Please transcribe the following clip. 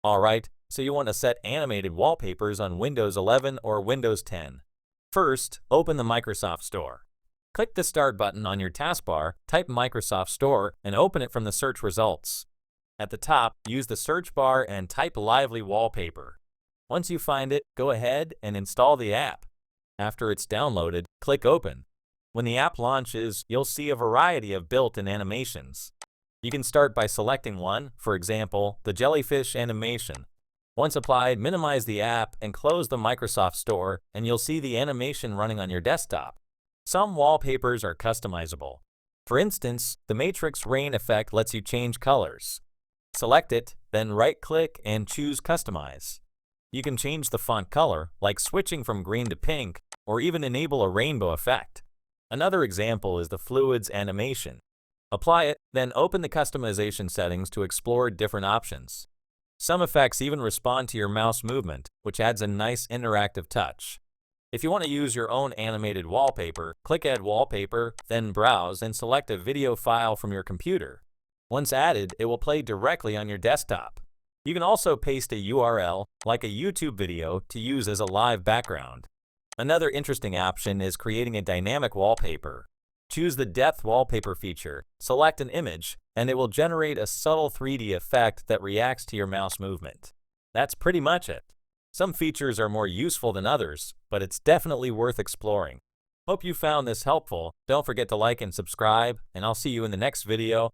Alright, so you want to set animated wallpapers on Windows 11 or Windows 10. First, open the Microsoft Store. Click the Start button on your taskbar, type Microsoft Store, and open it from the search results. At the top, use the search bar and type Lively Wallpaper. Once you find it, go ahead and install the app. After it's downloaded, click Open. When the app launches, you'll see a variety of built-in animations. You can start by selecting one, for example, the jellyfish animation. Once applied, minimize the app and close the Microsoft Store, and you'll see the animation running on your desktop. Some wallpapers are customizable. For instance, the Matrix Rain effect lets you change colors. Select it, then right-click and choose Customize. You can change the font color, like switching from green to pink, or even enable a rainbow effect. Another example is the Fluids animation. Apply it, then open the customization settings to explore different options. Some effects even respond to your mouse movement, which adds a nice interactive touch. If you want to use your own animated wallpaper, click Add Wallpaper, then browse and select a video file from your computer. Once added, it will play directly on your desktop. You can also paste a URL, like a YouTube video, to use as a live background. Another interesting option is creating a dynamic wallpaper. Choose the Depth Wallpaper feature, select an image, and it will generate a subtle 3D effect that reacts to your mouse movement. That's pretty much it. Some features are more useful than others, but it's definitely worth exploring. Hope you found this helpful. Don't forget to like and subscribe, and I'll see you in the next video.